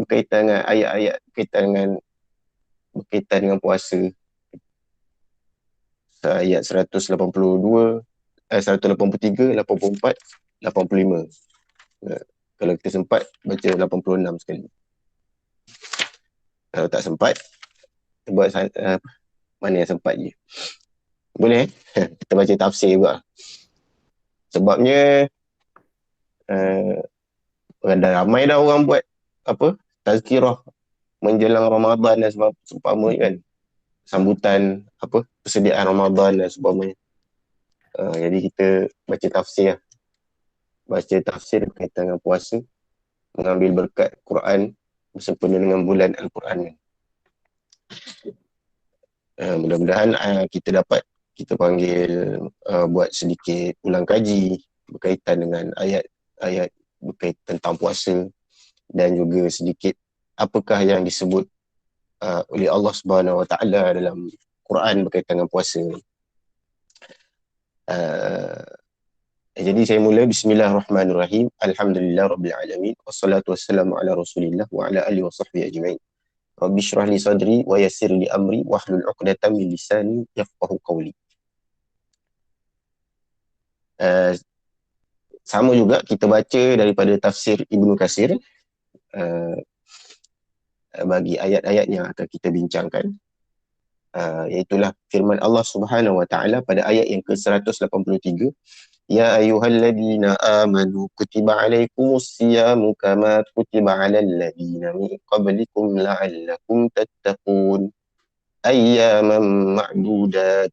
berkaitan dengan ayat-ayat berkaitan dengan puasa. Ayat 182, 183, 84, 85. Kalau kita sempat baca 86 sekali. Kalau tak sempat, kita buat mana yang sempat je. Boleh kita baca tafsir juga. Sebabnya dah ramai dah orang buat apa tazkirah menjelang Ramadan dan seumpama kan, sambutan apa persediaan Ramadan dan seumpamanya. Jadi kita baca tafsir lah. Baca tafsir berkaitan dengan puasa, mengambil berkat Quran bersempena dengan bulan Al-Quran. Mudah-mudahan kita panggil buat sedikit ulang kaji berkaitan dengan ayat-ayat berkaitan tentang puasa, dan juga sedikit apakah yang disebut oleh Allah Subhanahu Wa Taala dalam Quran berkaitan dengan puasa. Jadi saya mula. Bismillahirrahmanirrahim. Alhamdulillah Rabbil Alamin. Wassalatu wassalamu ala Rasulillah wa ala alihi wa sahbihi ajma'in. Rabbi syrah li sadri wa yassir li amri wahlul 'uqdatam min lisani yafqahu qawli. Sama juga kita baca daripada tafsir Ibnu Katsir bagi ayat-ayat yang akan kita bincangkan. Iaitulah firman Allah Subhanahu Wa Taala pada ayat yang ke-183. Ya ayyuhalladzina amanu kutiba alaikumus siyamu kama kutiba alal ladzina min qablikum la'allakum tattaqun ayyaman ma'dudat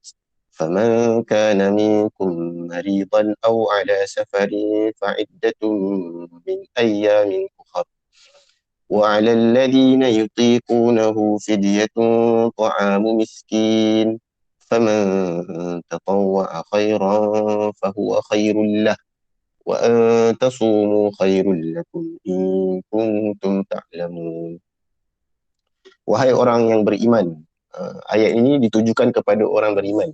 faman kana minkum maridan aw ala safarin fa'iddatun min ayyamin ukhra وعلى الذين يطيقونه فدية طعام مسكين فمن تطوع خيرا فهو خير له وأن تصوموا خير لكم إن كنتم تعلمون. Wahai orang yang beriman, ayat ini ditujukan kepada orang beriman.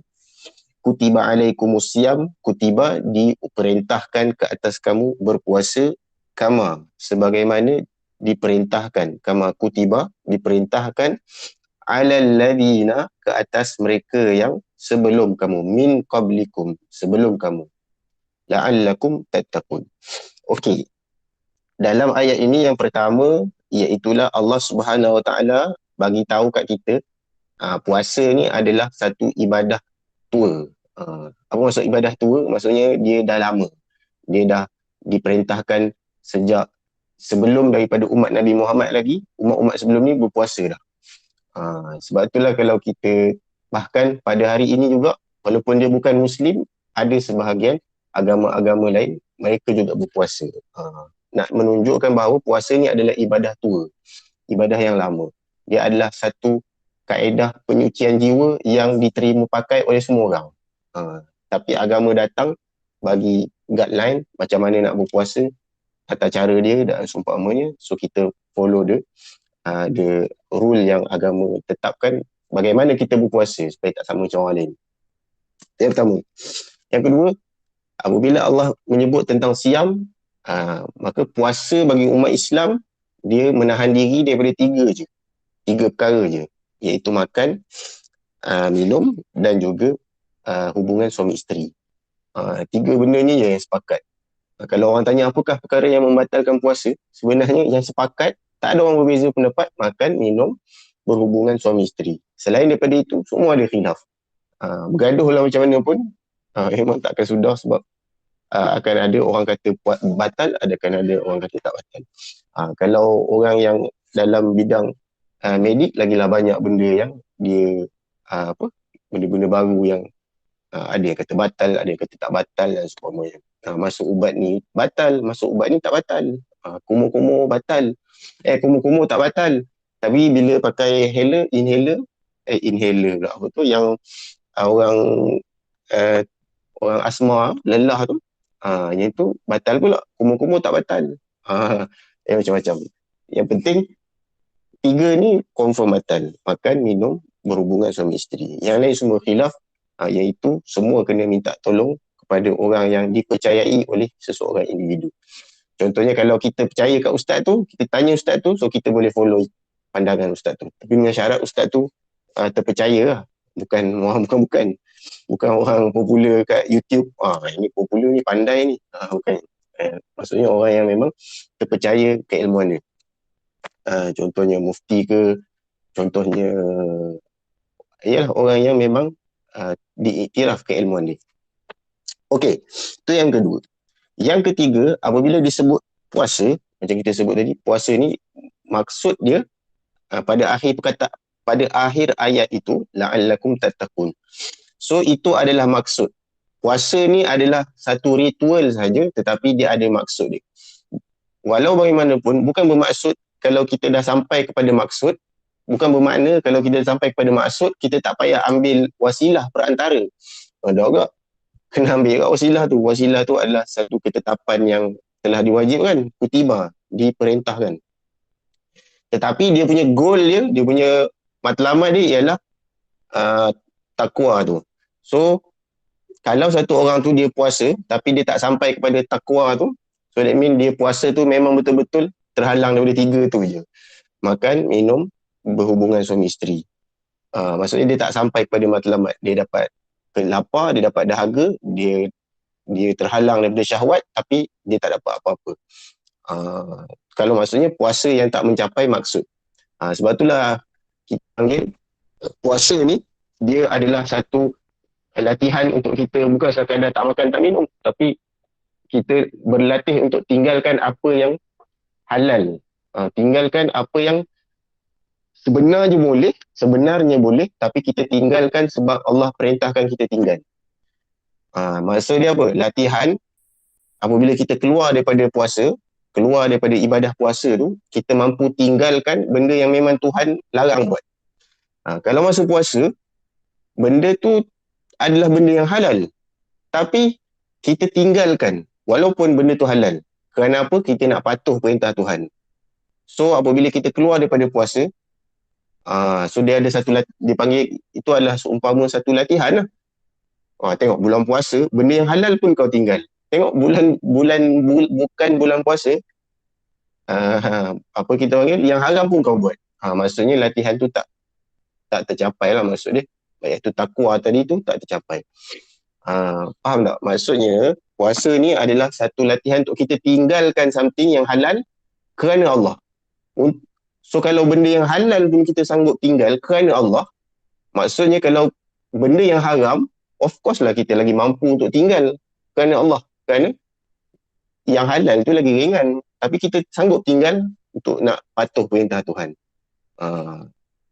Kutiba alaikumusiyam, kutiba diperintahkan ke atas kamu berpuasa, kama sebagaimana diperintahkan, kama kutiba diperintahkan, alal ladina ke atas mereka yang sebelum kamu, min qablikum sebelum kamu, la'allakum tattaqun. Okey, dalam ayat ini yang pertama iaitulah Allah Subhanahu Wa Taala bagi tahu kat kita puasa ni adalah satu ibadah tua. Apa maksud ibadah tua? Maksudnya dia dah lama, dia dah diperintahkan sejak sebelum daripada umat Nabi Muhammad lagi. Umat-umat sebelum ni berpuasa dah. Sebab itulah kalau kita, bahkan pada hari ini juga, walaupun dia bukan Muslim, ada sebahagian agama-agama lain mereka juga berpuasa. Nak menunjukkan bahawa puasa ni adalah ibadah tua, ibadah yang lama. Dia adalah satu kaedah penyucian jiwa yang diterima pakai oleh semua orang. Tapi agama datang bagi guideline macam mana nak berpuasa, tata cara dia dan seumpamanya. So kita follow dia, the rule yang agama tetapkan bagaimana kita berpuasa supaya tak sama macam orang lain. Yang pertama. Yang kedua, apabila Allah menyebut tentang siam, maka puasa bagi umat Islam dia menahan diri daripada tiga perkara je, iaitu makan, minum dan juga hubungan suami isteri. Tiga benda ni je yang sepakat. Kalau orang tanya apakah perkara yang membatalkan puasa, sebenarnya yang sepakat, tak ada orang berbeza pendapat, makan, minum, berhubungan suami isteri. Selain daripada itu, semua ada khilaf. Bergaduh lah macam mana pun, memang takkan sudah, sebab akan ada orang kata batal, akan ada orang kata tak batal. Kalau orang yang dalam bidang medik, lagilah banyak benda yang dia benda-benda baru yang ada yang kata batal, ada yang kata tak batal dan sebagainya. Masuk ubat ni batal, masuk ubat ni tak batal. Kumur-kumur batal. Kumur-kumur tak batal. Tapi bila pakai inhaler pula apa tu, yang orang asma lelah tu, yang tu batal pula. Kumur-kumur tak batal. Macam-macam. Yang penting tiga ni confirm batal. Makan, minum, berhubungan suami isteri. Yang lain semua khilaf, iaitu semua kena minta tolong kepada orang yang dipercayai oleh seseorang individu. Contohnya kalau kita percaya kat ustaz tu, kita tanya ustaz tu, so kita boleh follow pandangan ustaz tu. Tapi dengan syarat ustaz tu terpercaya lah. Bukan orang popular kat YouTube. Ini popular ni, pandai ni. Bukan. Maksudnya orang yang memang terpercaya keilmuan dia. Contohnya mufti ke, contohnya ialah orang yang memang diiktiraf keilmuan dia. Okey, itu yang kedua. Yang ketiga, apabila disebut puasa, macam kita sebut tadi, puasa ni maksud dia pada akhir ayat itu, la'allakum tattaqun. So itu adalah maksud. Puasa ni adalah satu ritual saja, tetapi dia ada maksud dia. Walau bagaimanapun, bukan bermaksud kalau kita dah sampai kepada maksud, bukan bermakna kalau kita dah sampai kepada maksud, kita tak payah ambil wasilah perantara. Ada agak kena ambil kat wasilah tu. Wasilah tu adalah satu ketetapan yang telah diwajibkan, kutiba, diperintahkan. Tetapi dia punya goal dia punya matlamat dia ialah takwa tu. So, kalau satu orang tu dia puasa, tapi dia tak sampai kepada takwa tu, so that mean dia puasa tu memang betul-betul terhalang daripada 3 tu je. Makan, minum, berhubungan suami isteri. Maksudnya dia tak sampai kepada matlamat. Dia dapat lapar, dia dapat dahaga, dia terhalang daripada syahwat, tapi dia tak dapat apa-apa. Kalau maksudnya puasa yang tak mencapai maksud. Sebab itulah kita panggil puasa ni, dia adalah satu latihan untuk kita, bukan sekadar tak makan tak minum, tapi kita berlatih untuk tinggalkan apa yang halal. Tinggalkan apa yang sebenarnya boleh, tapi kita tinggalkan sebab Allah perintahkan kita tinggal. Maksud dia apa? Latihan, apabila kita keluar daripada puasa, keluar daripada ibadah puasa tu, kita mampu tinggalkan benda yang memang Tuhan larang buat. Kalau masa puasa, benda tu adalah benda yang halal, tapi kita tinggalkan walaupun benda tu halal. Kerana apa? Kita nak patuh perintah Tuhan. So apabila kita keluar daripada puasa, so dia ada satu, dia panggil itu adalah seumpama satu latihan lah. Tengok bulan puasa, benda yang halal pun kau tinggal. Tengok bukan bulan puasa, apa kita panggil, yang haram pun kau buat. Maksudnya latihan tu tak tercapai lah, maksud dia. Iaitu takwa tadi tu tak tercapai. Faham tak? Maksudnya puasa ni adalah satu latihan untuk kita tinggalkan something yang halal kerana Allah. So kalau benda yang halal pun kita sanggup tinggal kerana Allah, maksudnya kalau benda yang haram, of course lah kita lagi mampu untuk tinggal kerana Allah. Kerana yang halal tu lagi ringan, tapi kita sanggup tinggal untuk nak patuh perintah Tuhan.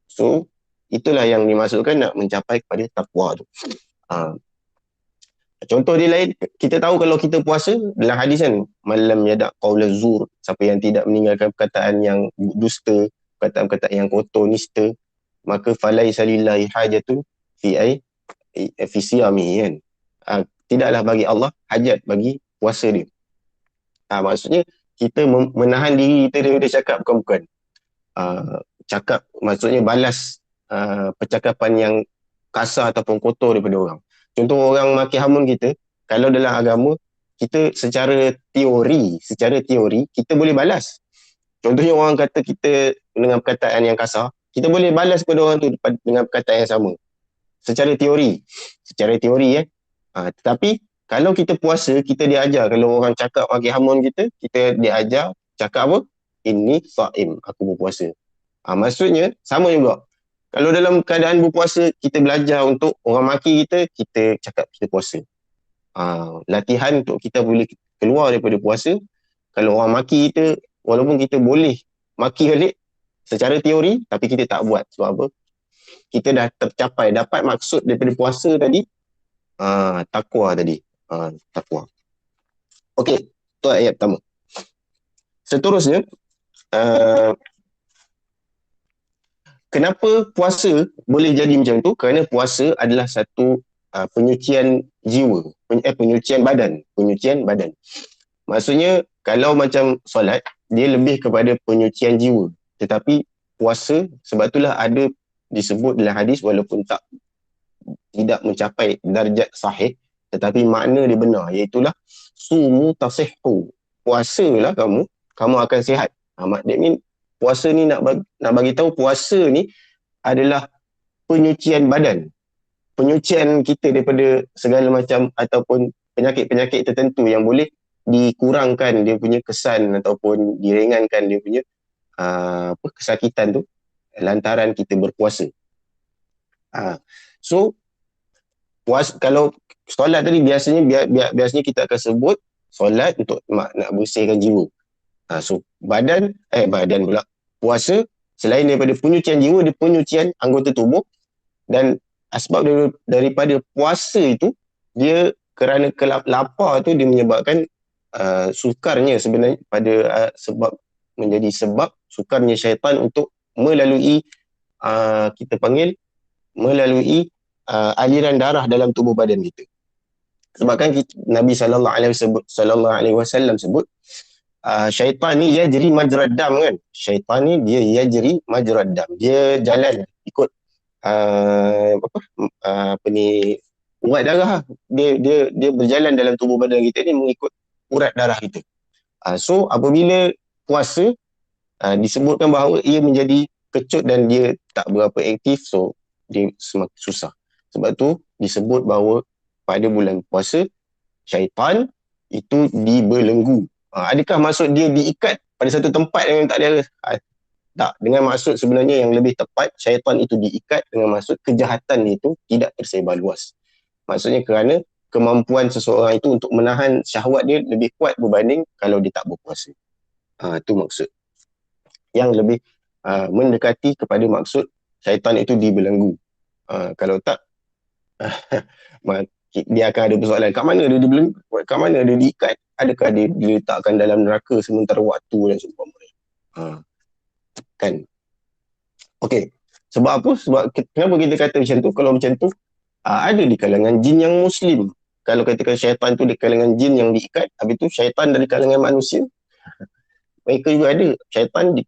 So itulah yang dimaksudkan nak mencapai kepada takwa tu. Contoh dia lain, kita tahu kalau kita puasa, dalam hadis kan, malam yadak qaula zur, siapa yang tidak meninggalkan perkataan yang dusta, perkataan-perkataan yang kotor, nista, maka falaisa lillahi hajatun fi siyamihi kan. Tidaklah bagi Allah hajat bagi puasa dia. Maksudnya kita menahan diri kita daripada cakap bukan-bukan. Cakap maksudnya balas percakapan yang kasar ataupun kotor daripada orang. Contoh orang maki hamun kita, kalau dalam agama, kita secara teori, kita boleh balas. Contohnya orang kata kita dengan perkataan yang kasar, kita boleh balas kepada orang tu dengan perkataan yang sama. Secara teori. Tetapi, kalau kita puasa, kita diajar. Kalau orang cakap maki hamun kita diajar cakap apa? Inni sha'im, aku berpuasa. Maksudnya, sama juga. Kalau dalam keadaan berpuasa, kita belajar untuk orang maki kita cakap kita puasa. Latihan untuk kita boleh keluar daripada puasa. Kalau orang maki kita, walaupun kita boleh maki balik secara teori, tapi kita tak buat. Sebab apa? Kita dah tercapai, dapat maksud daripada puasa tadi, takwa tadi. Takwa. Okey, itu ayat pertama. Seterusnya, kenapa puasa boleh jadi macam tu? Kerana puasa adalah satu penyucian jiwa, penyucian badan. Maksudnya kalau macam solat, dia lebih kepada penyucian jiwa. Tetapi puasa, sebab itulah ada disebut dalam hadis, walaupun tidak mencapai darjat sahih, tetapi makna dia benar, iaitulah sumu tasihhu. puasalah kamu akan sihat. That mean puasa ni nak bagi tahu puasa ni adalah penyucian badan. Penyucian kita daripada segala macam ataupun penyakit-penyakit tertentu yang boleh dikurangkan dia punya kesan ataupun diringankan dia punya kesakitan tu lantaran kita berpuasa. So kalau solat tadi biasanya kita akan sebut solat untuk nak bersihkan jiwa. So badan pula puasa selain daripada penyucian jiwa, dia penyucian anggota tubuh. Dan sebab daripada puasa itu, dia kerana lapar tu dia menyebabkan sukarnya sebenarnya sebab menjadi sebab sukarnya syaitan untuk melalui kita panggil melalui aliran darah dalam tubuh badan kita. Sebab kan Nabi SAW sebut syaitan ni yajri majrad dam kan. Syaitan ni dia yajri majrad dam. Dia jalan ikut urat darah. Dia berjalan dalam tubuh badan kita ni mengikut urat darah kita. So apabila puasa disebutkan bahawa ia menjadi kecut dan dia tak berapa aktif, so dia semakin susah. Sebab tu disebut bahawa pada bulan puasa syaitan itu dibelenggu. Adakah maksud dia diikat pada satu tempat yang tak ada? Tak. Dengan maksud sebenarnya yang lebih tepat, syaitan itu diikat dengan maksud kejahatan itu tidak tersebar luas. Maksudnya kerana kemampuan seseorang itu untuk menahan syahwat dia lebih kuat berbanding kalau dia tak berpuasa. Itu maksud yang lebih mendekati kepada maksud syaitan itu dibelenggu. Kalau tak dia akan ada persoalan. Kat mana dia dibelenggu? Kat mana dia diikat? Adakah dia diletakkan dalam neraka sementara waktu dan seumpamanya? Kan? Okey. Sebab apa? Sebab kenapa kita kata macam tu? Kalau macam tu, ada di kalangan jin yang Muslim. Kalau katakan syaitan tu di kalangan jin yang diikat, habis tu syaitan dari kalangan manusia, mereka juga ada. Syaitan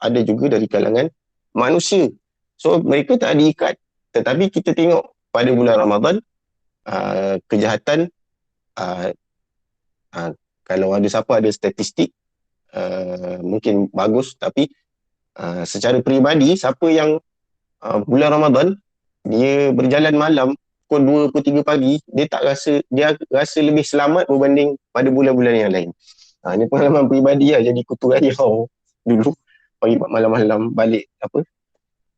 ada juga dari kalangan manusia. So, mereka tak diikat. Tetapi kita tengok pada bulan Ramadan, kejahatan, kalau ada siapa ada statistik, mungkin bagus, tapi secara peribadi, siapa yang bulan Ramadan, dia berjalan malam, pukul 2, pukul 3 pagi, dia rasa lebih selamat berbanding pada bulan-bulan yang lain. Ini pengalaman peribadi lah, jadi kutu rayau dulu, pagi malam-malam balik,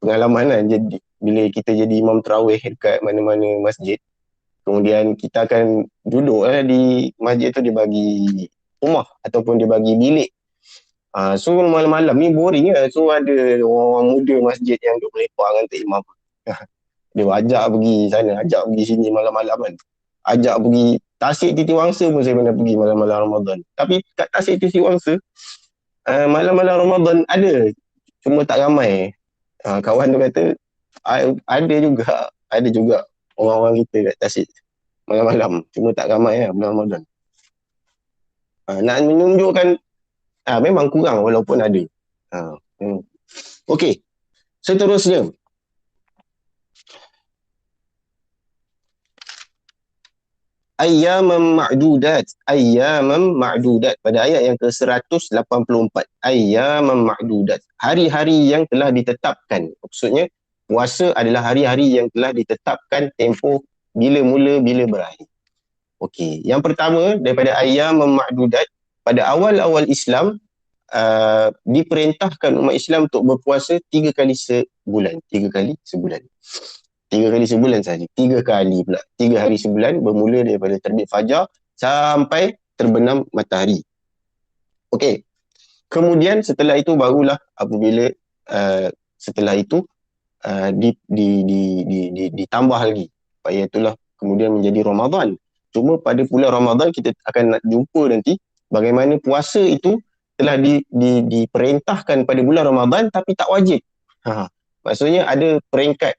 pengalaman lah, jadi bila kita jadi imam tarawih dekat mana-mana masjid, kemudian kita akan duduk di masjid tu, dia bagi rumah ataupun dia bagi bilik. So malam-malam ni boring lah. So ada orang muda masjid yang duduk melepak dengan Tok Imam. Dia ajak pergi sana, ajak pergi sini malam-malam kan. Ajak pergi Tasik Titi Wangsa pun saya pernah pergi malam-malam Ramadan. Tapi kat Tasik Titi Wangsa, malam-malam Ramadan ada, cuma tak ramai. Kawan tu kata, ada juga orang-orang kita kat Tasik malam-malam, cuma tak ramai bulan Ramadan. Nak menunjukkan memang kurang walaupun ada. Okey, seterusnya. Ayyaman ma'dudat pada ayat yang ke-184. Ayyaman ma'dudat, hari-hari yang telah ditetapkan. Maksudnya puasa adalah hari-hari yang telah ditetapkan tempoh bila mula, bila berakhir. Okey, yang pertama daripada ayyaman ma'dudat, pada awal-awal Islam diperintahkan umat Islam untuk berpuasa 3 kali sebulan. 3 kali sebulan. 3 kali sebulan saja. 3 kali pula. 3 hari sebulan bermula daripada terbit fajar sampai terbenam matahari. Okey. Kemudian setelah itu barulah apabila setelah itu ditambah lagi. Iaitulah kemudian menjadi Ramadan. Cuma pada bulan Ramadan kita akan nak jumpa nanti bagaimana puasa itu telah diperintahkan pada bulan Ramadan tapi tak wajib. Maksudnya ada peringkat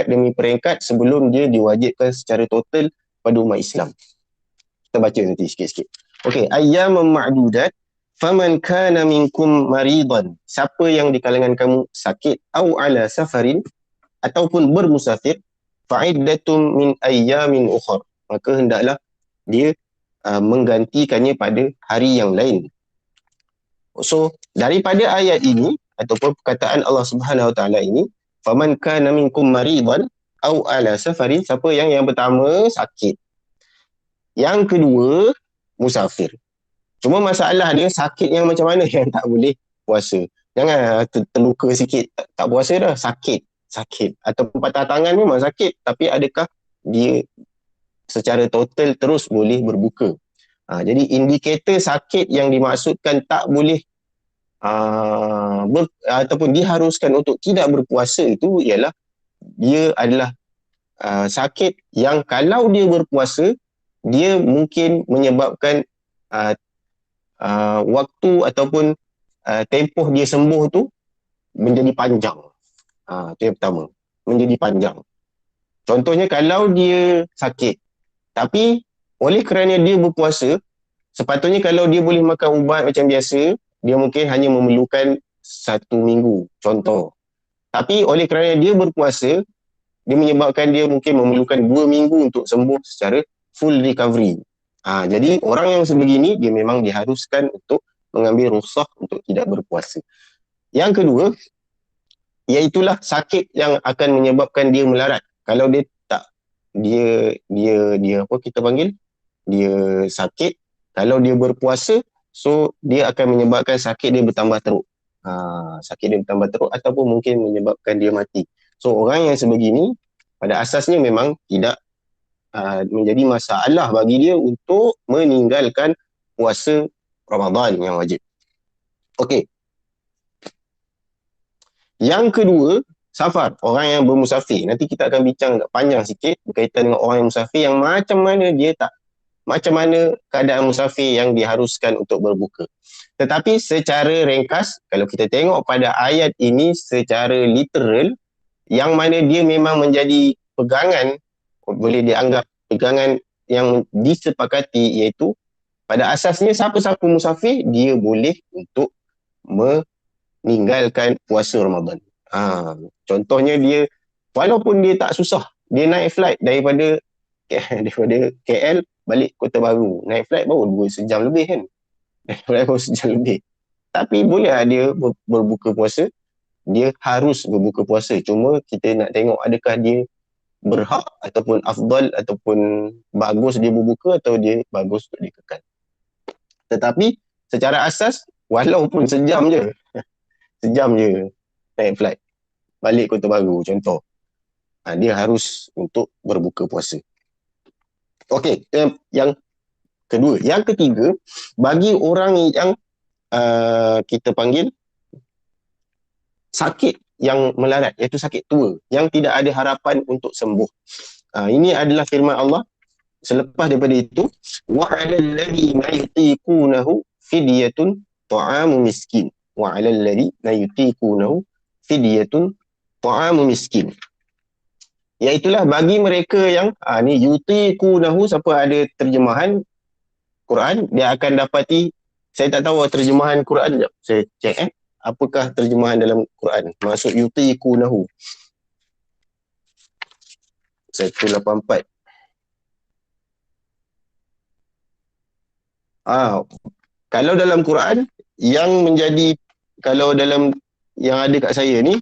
demi peringkat sebelum dia diwajibkan secara total pada umat Islam. Kita baca nanti sikit-sikit. Okey, ayyaman ma'dudat, faman kana minkum maridan, siapa yang di kalangan kamu sakit, au ala safarin, ataupun bermusafir, fa'iddatum min ayyamin ukhra, maka hendaklah dia menggantikannya pada hari yang lain. So daripada ayat ini ataupun perkataan Allah Subhanahu Wa Taala ini, faman kana minkum maridan au ala safarin, siapa yang pertama sakit, yang kedua musafir. Cuma masalah dia sakit yang macam mana yang tak boleh puasa. Jangan terluka sikit tak puasa dah, sakit atau patah tangan memang sakit, tapi adakah dia secara total terus boleh berbuka? Jadi indikator sakit yang dimaksudkan tak boleh ataupun diharuskan untuk tidak berpuasa itu ialah dia adalah sakit yang kalau dia berpuasa, dia mungkin menyebabkan waktu ataupun tempoh dia sembuh tu menjadi panjang. Itu yang pertama, menjadi panjang. Contohnya kalau dia sakit, tapi oleh kerana dia berpuasa, sepatutnya kalau dia boleh makan ubat macam biasa, dia mungkin hanya memerlukan 1 minggu, contoh. Tapi oleh kerana dia berpuasa, dia menyebabkan dia mungkin memerlukan 2 minggu untuk sembuh secara full recovery. Jadi orang yang sebegini, dia memang diharuskan untuk mengambil rukhsah untuk tidak berpuasa. Yang kedua, iaitulah sakit yang akan menyebabkan dia melarat. Kalau dia tak, dia apa kita panggil, dia sakit, kalau dia berpuasa, so dia akan menyebabkan sakit dia bertambah teruk. Sakit dia bertambah teruk ataupun mungkin menyebabkan dia mati. So orang yang sebegini pada asasnya memang tidak menjadi masalah bagi dia untuk meninggalkan puasa Ramadan yang wajib. Okey. Yang kedua, safar, orang yang bermusafir. Nanti kita akan bincang panjang sikit berkaitan dengan orang yang musafir, yang macam mana dia tak, macam mana keadaan musafir yang diharuskan untuk berbuka. Tetapi secara ringkas, kalau kita tengok pada ayat ini secara literal, yang mana dia memang menjadi pegangan, boleh dianggap pegangan yang disepakati, iaitu pada asasnya siapa-siapa musafir, dia boleh untuk meninggalkan puasa Ramadan. Contohnya dia, walaupun dia tak susah, dia naik flight daripada KL balik Kota Baru, naik flight baru 2 sejam lebih kan, naik flight baru sejam lebih, tapi boleh dia berbuka puasa. Dia harus berbuka puasa, cuma kita nak tengok adakah dia berhak ataupun afdal ataupun bagus dia berbuka atau dia bagus untuk dikekal. Tetapi secara asas, walaupun sejam je naik flight balik Kota Baru contoh, dia harus untuk berbuka puasa. Okey, yang kedua. Yang ketiga, bagi orang yang kita panggil sakit yang melarat, iaitu sakit tua yang tidak ada harapan untuk sembuh. Ini adalah firman Allah selepas daripada itu, wa 'alal ladzina yutiqunahu fidyatun ta'amu miskin. Wa 'alal ladzina yutiqunahu fidyatun ta'amu miskin. Iaitulah bagi mereka yang ni yutiqunahu, siapa ada terjemahan Quran, dia akan dapati, saya tak tahu terjemahan Quran, sekejap saya cek apakah terjemahan dalam Quran maksud yutiqunahu. 184. Kalau dalam Quran yang menjadi, kalau dalam yang ada kat saya ni,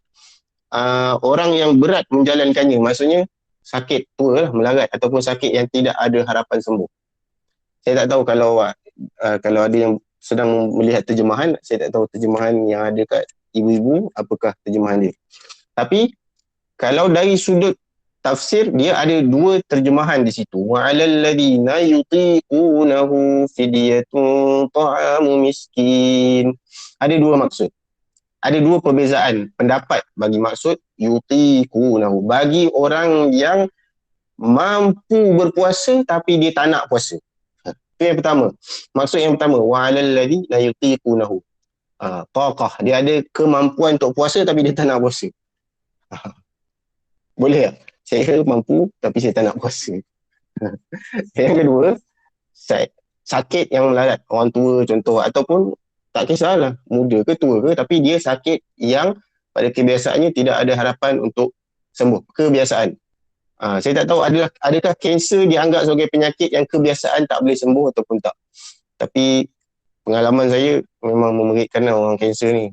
orang yang berat menjalankannya, maksudnya sakit tua lah, melarat ataupun sakit yang tidak ada harapan sembuh. Saya tak tahu kalau ada yang sedang melihat terjemahan, saya tak tahu terjemahan yang ada kat ibu-ibu apakah terjemahan dia. Tapi kalau dari sudut tafsir, dia ada 2 terjemahan di situ. Wa 'alal ladzina yutiqunahu fidyatun ta'amu miskin. Ada 2 maksud. Ada 2 perbezaan pendapat bagi maksud yutiqunahu. Bagi orang yang mampu berpuasa tapi dia tak nak puasa. Itu yang pertama. Maksud yang pertama, wa 'alal ladzina yutiqunahu. Taqah, dia ada kemampuan untuk puasa tapi dia tak nak puasa. Boleh tak? Saya mampu tapi saya tak nak puasa. Yang kedua, sakit yang melarat, orang tua contoh, ataupun tak kisahlah muda ke tua ke, tapi dia sakit yang pada kebiasaannya tidak ada harapan untuk sembuh, kebiasaan. Saya tak tahu adakah kanser dianggap sebagai penyakit yang kebiasaan tak boleh sembuh ataupun tak. Tapi pengalaman saya memang memerikkan orang kanser ni.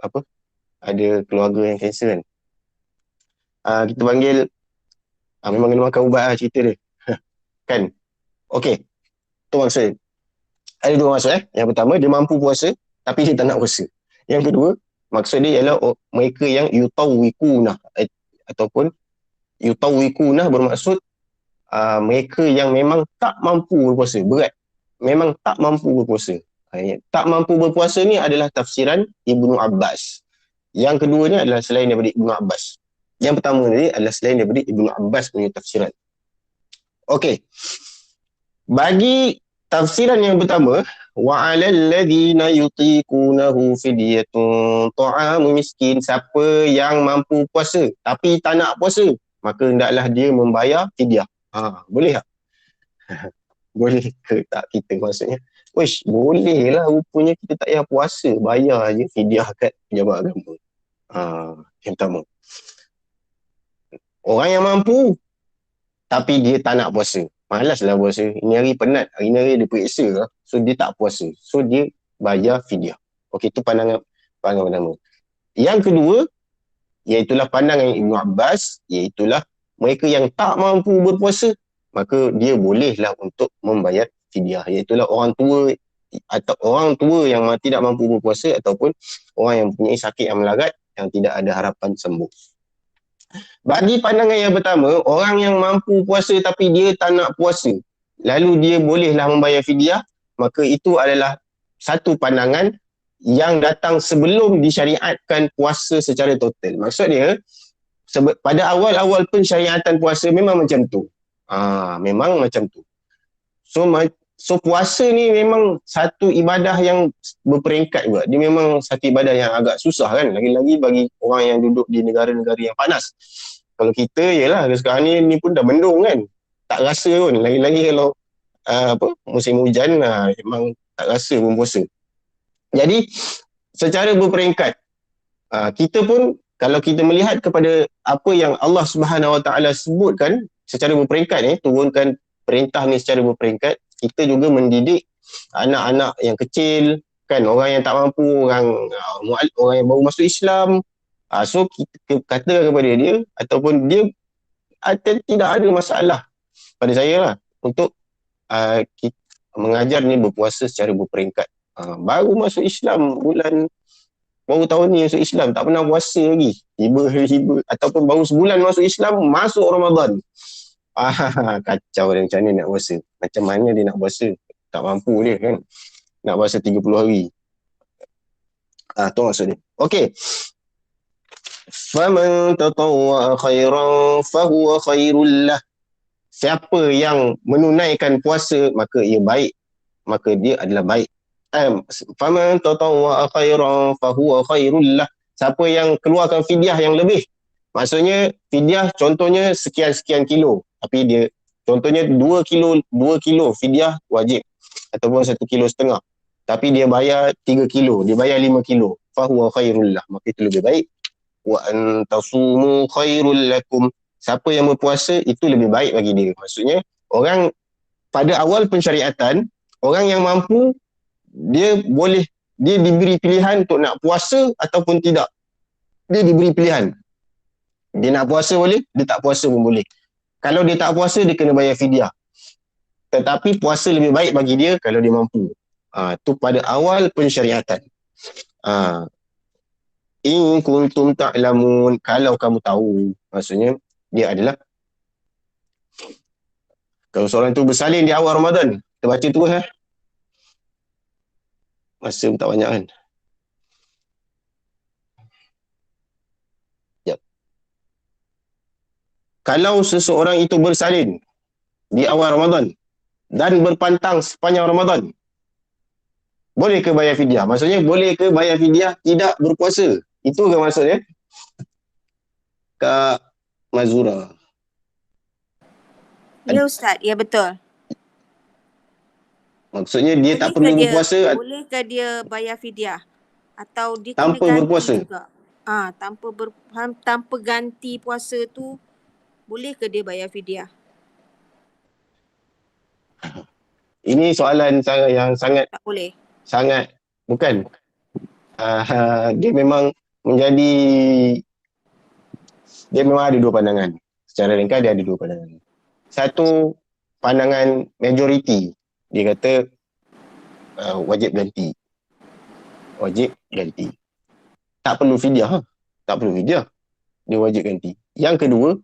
Apa? Ada keluarga yang kanser kan. Kita panggil memang kena makan ubat lah cerita dia. Kan? Okey. Tu maksud. Ada dua maksud Yang pertama, dia mampu puasa tapi dia tak nak puasa. Yang kedua, maksud dia ialah mereka yang yutawwikunah ataupun yutawwikunah bermaksud mereka yang memang tak mampu berpuasa, berat. Memang tak mampu berpuasa. Tak mampu berpuasa ni adalah tafsiran Ibnu Abbas. Yang keduanya adalah selain daripada Ibnu Abbas. Yang pertama ni adalah selain daripada Ibnu Abbas punya tafsiran. Okey. Bagi tafsiran yang pertama, wa 'alal ladzina yutiqunahu fidyatun ta'amu miskin, siapa yang mampu puasa tapi tak nak puasa, maka hendaklah dia membayar fidyah. Boleh tak? Boleh ke tak kita maksudnya? Wish, boleh lah rupanya kita tak payah puasa, bayar je fidyah kat pejabat agama. Yang pertama. Orang yang mampu tapi dia tak nak puasa. Malaslah puasa. Ini hari penat. Hari ni hari dia periksa lah. So dia tak puasa. So dia bayar fidyah. Okey, itu pandangan pertama. Yang kedua, iaitulah pandangan Ibnu Abbas, iaitulah mereka yang tak mampu berpuasa, maka dia bolehlah untuk membayar fidyah. Iaitulah orang tua atau orang tua yang tidak mampu berpuasa ataupun orang yang mempunyai sakit yang melarat yang tidak ada harapan sembuh. Bagi pandangan yang pertama, orang yang mampu puasa tapi dia tak nak puasa, lalu dia bolehlah membayar fidyah, maka itu adalah satu pandangan yang datang sebelum disyariatkan puasa secara total. Maksud dia, pada awal-awal pensyariatan puasa memang macam tu. Memang macam tu. So puasa ni memang satu ibadah yang berperingkat juga. Dia memang satu ibadah yang agak susah kan. Lagi-lagi bagi orang yang duduk di negara-negara yang panas. Kalau kita, yelah sekarang ni pun dah mendung kan. Tak rasa pun. Lagi-lagi kalau musim hujan, memang tak rasa pun puasa. Jadi, secara berperingkat, kita pun kalau kita melihat kepada apa yang Allah Subhanahu Wa Taala sebutkan secara berperingkat ni, turunkan perintah ni secara berperingkat, kita juga mendidik anak-anak yang kecil kan, orang yang tak mampu, orang yang baru masuk Islam. So kita katakan kepada dia ataupun dia tidak ada masalah pada saya lah untuk kita mengajar ni berpuasa secara berperingkat. Baru masuk Islam baru tahun ni masuk Islam, tak pernah puasa lagi, tiba-tiba ataupun baru sebulan masuk Islam, masuk Ramadan. Kacau dia macam mana nak puasa. Macam mana dia nak puasa? Tak mampu dia kan. Nak puasa 30 hari. Tu maksud dia. Okey. Faman tatawwa khairan fahuwa khairul lah. Siapa yang menunaikan puasa maka ia baik. Maka dia adalah baik. Faman tatawwa khairan fahuwa khairul lah. Siapa yang keluarkan fidyah yang lebih. Maksudnya fidyah contohnya sekian-sekian kilo. Tapi dia contohnya 2 kilo fidyah wajib ataupun 1,5 kilo. Tapi dia bayar 3 kilo, dia bayar 5 kilo. Fahuwa khairul lah, maka itu lebih baik. Wa antasumu khairul lakum. Siapa yang berpuasa itu lebih baik bagi dia. Maksudnya orang pada awal pensyariatan, orang yang mampu dia diberi pilihan untuk nak puasa ataupun tidak. Dia diberi pilihan. Dia nak puasa boleh, dia tak puasa pun boleh. Kalau dia tak puasa, dia kena bayar fidyah. Tetapi puasa lebih baik bagi dia kalau dia mampu. Tu pada awal pensyariatan. In kuntum ta'lamun, kalau kamu tahu. Maksudnya, dia adalah kalau seorang tu bersalin di awal Ramadan, kita baca terus masa pun tak banyak kan. Kalau seseorang itu bersalin di awal Ramadan dan berpantang sepanjang Ramadan, boleh ke bayar fidyah? Maksudnya boleh ke bayar fidyah tidak berpuasa? Itu ke maksudnya? Kak Mazura. Ya Ustaz, ya betul. Maksudnya dia tak perlu berpuasa. Bolehkah dia bayar fidyah? Atau dia tanpa kena ganti berpuasa juga? Tanpa ganti puasa tu Boleh ke dia bayar fidyah? Ini soalan yang sangat Tak boleh. bukan. Dia memang menjadi, dia memang ada dua pandangan. Secara ringkas dia ada dua pandangan. Satu, pandangan majoriti. Dia kata wajib ganti. Wajib ganti. Tak perlu fidyah. Tak perlu fidyah. Dia wajib ganti. Yang kedua,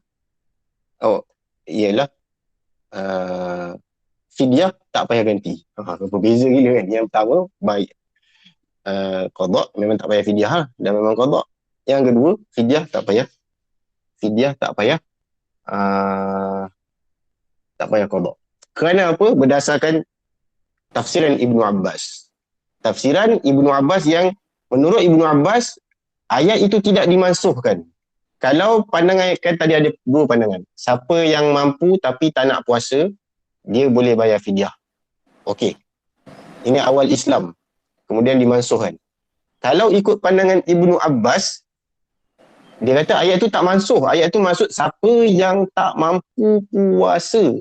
ialah fidyah tak payah ganti. Berbeza gila kan. Yang pertama, baik qada memang tak payah fidyah dan memang qada. Yang kedua, fidyah tak payah. Fidyah tak payah qada. Kerana apa? Berdasarkan tafsiran Ibnu Abbas. Tafsiran Ibnu Abbas yang menurut Ibnu Abbas ayat itu tidak dimansuhkan. Kalau pandangan kan tadi ada dua pandangan. Siapa yang mampu tapi tak nak puasa, dia boleh bayar fidyah. Okey. Ini awal Islam. Kemudian dimansuhkan. Kalau ikut pandangan Ibnu Abbas, dia kata ayat tu tak mansuh. Ayat tu maksud siapa yang tak mampu puasa.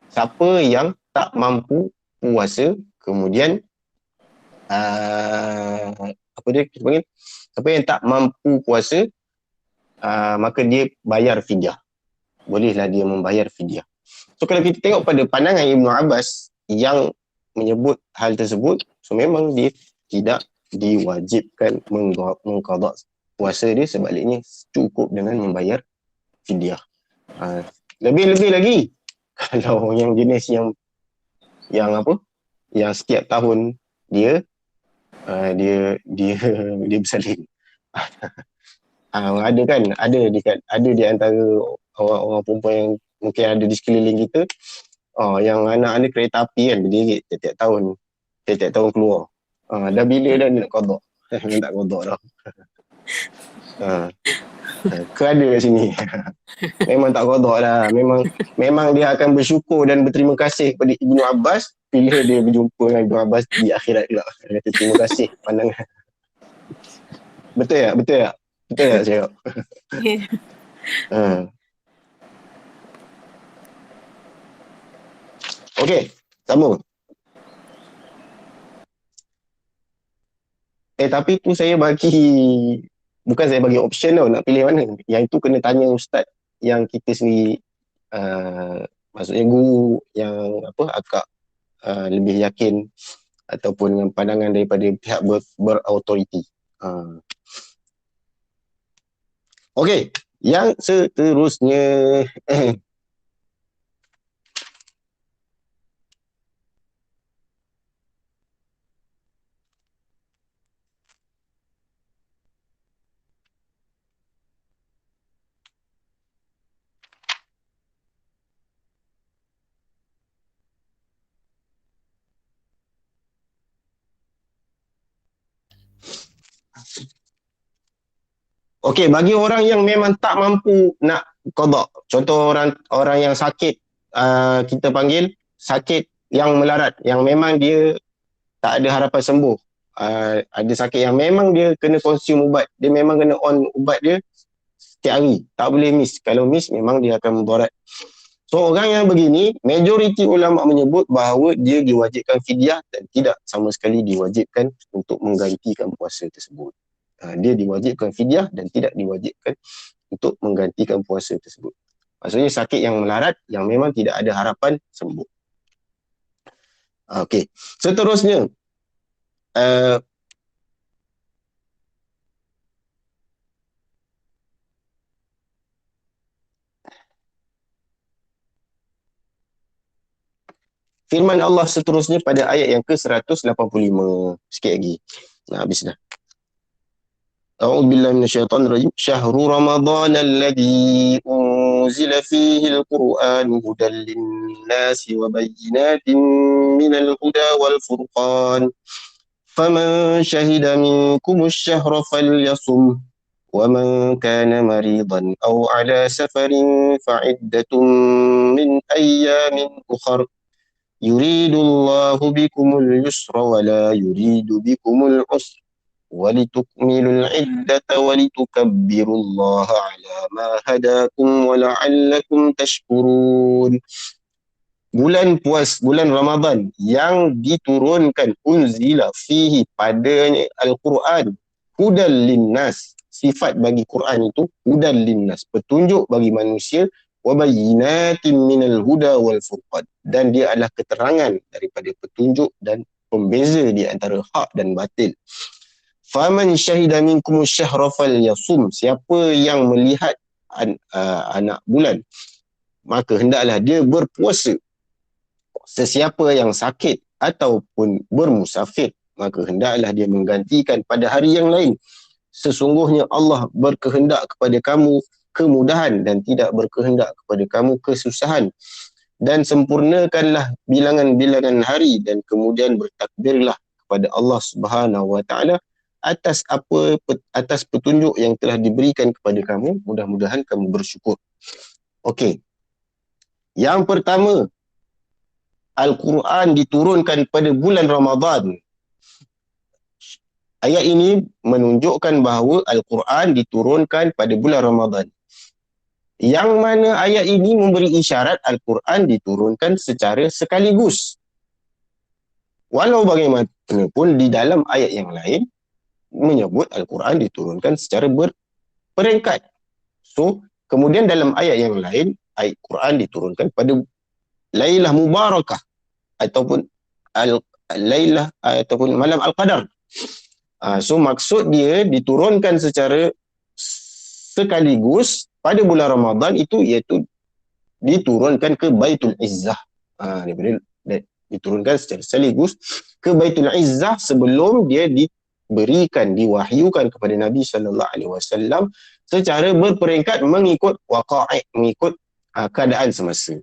Siapa yang tak mampu puasa, kemudian apa dia kita panggil? Siapa yang tak mampu puasa, maka dia bayar fidyah. Bolehlah dia membayar fidyah. So kalau kita tengok pada pandangan Ibnu Abbas yang menyebut hal tersebut, so memang dia tidak diwajibkan mengqada puasa dia, sebaliknya cukup dengan membayar fidyah. Lebih-lebih lagi kalau yang jenis yang apa? Yang setiap tahun dia bersalin. Ada kan, ada di antara orang perempuan yang mungkin ada di sekeliling kita, yang anak ada kereta api kan, berdiri tiap-tiap tahun keluar. Dah bila dah nak qada. Memang tak qada dah. Kerada kat sini. Memang tak qada dah. Memang dia akan bersyukur dan berterima kasih kepada Ibnu Abbas bila dia berjumpa dengan Ibnu Abbas di akhirat pula. Dia kata terima kasih pandangan. Betul tak? Betul tak saya? Okey, sambung. Tapi tu saya bukan saya bagi option tau nak pilih mana. Yang itu kena tanya ustaz yang kita sendiri, maksudnya guru yang akak lebih yakin ataupun dengan pandangan daripada pihak berautoriti. Okey, yang seterusnya okey, bagi orang yang memang tak mampu nak qada, contoh orang yang sakit, kita panggil sakit yang melarat, yang memang dia tak ada harapan sembuh, ada sakit yang memang dia kena konsum ubat, dia memang kena on ubat dia setiap hari, tak boleh miss. Kalau miss memang dia akan mudarat. So orang yang begini, majoriti ulama menyebut bahawa dia diwajibkan fidyah dan tidak sama sekali diwajibkan untuk menggantikan puasa tersebut. Dia diwajibkan fidyah dan tidak diwajibkan untuk menggantikan puasa tersebut. Maksudnya sakit yang melarat yang memang tidak ada harapan sembuh. Okey, seterusnya firman Allah seterusnya pada ayat yang ke-185. Sikit lagi nak habis dah. أعوذ بالله من الشيطان الرجيم شهر رمضان الذي أنزل فيه القرآن هدى للناس وبينات من الهدى والفرقان فمن شهد منكم الشهر فليصم ومن كان مريضا أو على سفر فعدة من أيام أخر يريد الله بكم اليسر ولا يريد بكم العسر walitukmilul iddata walitukabbirullaha ala ma hadakum wala'allakum tashkurun. Bulan bulan Ramadan yang diturunkan unzila fihi padanya Al-Quran hudal linnas. Sifat bagi Quran itu hudal linnas, petunjuk bagi manusia, wa bayyinatin minal huda wal furqan, dan dia adalah keterangan daripada petunjuk dan pembeza di antara hak dan batil. Faman syahida minkum syahra falyasum, siapa yang melihat anak bulan maka hendaklah dia berpuasa. Sesiapa yang sakit ataupun bermusafir maka hendaklah dia menggantikan pada hari yang lain. Sesungguhnya Allah berkehendak kepada kamu kemudahan dan tidak berkehendak kepada kamu kesusahan. Dan sempurnakanlah bilangan-bilangan hari dan kemudian bertakbirlah kepada Allah Subhanahu wa taala atas petunjuk yang telah diberikan kepada kamu. Mudah-mudahan kamu bersyukur. Okey. Yang pertama, Al-Quran diturunkan pada bulan Ramadan. Ayat ini menunjukkan bahawa Al-Quran diturunkan pada bulan Ramadan. Yang mana ayat ini memberi isyarat Al-Quran diturunkan secara sekaligus. Walau bagaimanapun di dalam ayat yang lain menyebut Al-Quran diturunkan secara berperingkat. So, kemudian dalam ayat yang lain, ayat Quran diturunkan pada Lailah Mubarakah ataupun Lailah ataupun Malam Al-Qadar. So maksud dia diturunkan secara sekaligus pada bulan Ramadan itu iaitu diturunkan ke Baitul Izzah. Diturunkan secara sekaligus ke Baitul Izzah sebelum dia diwahyukan kepada Nabi sallallahu alaihi wasallam secara berperingkat mengikut waqa'i', mengikut keadaan semasa.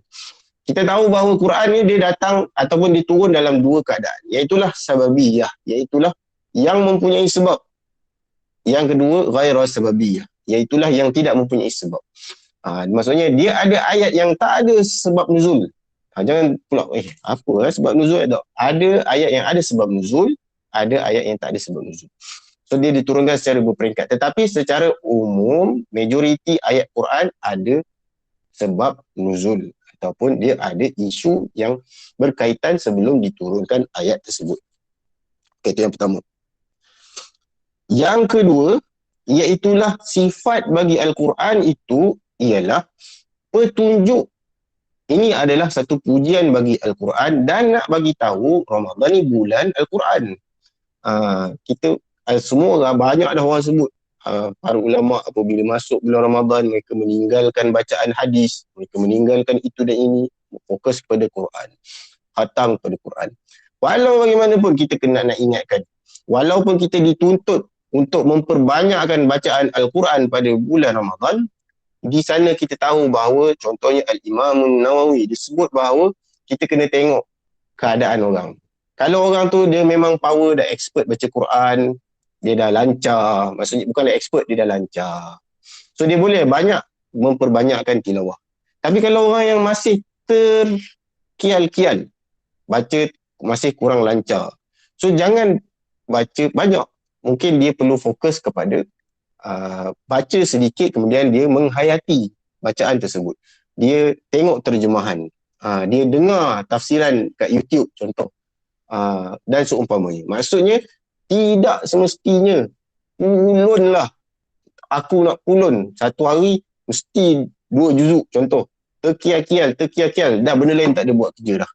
Kita tahu bahawa Quran ni dia datang ataupun diturun dalam dua keadaan, iaitulah sababiyah, iaitulah yang mempunyai sebab. Yang kedua ghairah sababiyah, iaitulah yang tidak mempunyai sebab. Maksudnya dia ada ayat yang tak ada sebab nuzul. Jangan pula apa sebab nuzul tak? Ada ayat yang ada sebab nuzul, ada ayat yang tak ada sebab nuzul. So dia diturunkan secara berperingkat, tetapi secara umum majoriti ayat Quran ada sebab nuzul ataupun dia ada isu yang berkaitan sebelum diturunkan ayat tersebut. Okay, itu yang pertama. Yang kedua, iaitulah sifat bagi Al-Quran itu ialah petunjuk. Ini adalah satu pujian bagi Al-Quran dan nak bagi tahu Ramadan ni bulan Al-Quran. Kita semua orang, banyak dah orang sebut, para ulama apabila masuk bulan Ramadan mereka meninggalkan bacaan hadis, mereka meninggalkan itu dan ini, fokus kepada Quran, khatam kepada Quran. Walau bagaimanapun kita kena nak ingatkan, walaupun kita dituntut untuk memperbanyakkan bacaan Al-Quran pada bulan Ramadan, di sana kita tahu bahawa contohnya Al-Imam Nawawi disebut bahawa kita kena tengok keadaan orang. Kalau orang tu dia memang power, dah expert baca Quran, dia dah lancar, maksudnya bukanlah expert, dia dah lancar, so dia boleh banyak memperbanyakkan tilawah. Tapi kalau orang yang masih terkial-kial, baca masih kurang lancar, so jangan baca banyak. Mungkin dia perlu fokus kepada baca sedikit, kemudian dia menghayati bacaan tersebut, dia tengok terjemahan, dia dengar tafsiran kat YouTube contoh, dan seumpamanya. Maksudnya tidak semestinya ulunlah, aku nak ulun satu hari mesti 2 juzuk contoh, terkial-kial, dah benda lain tak ada buat kerja dah.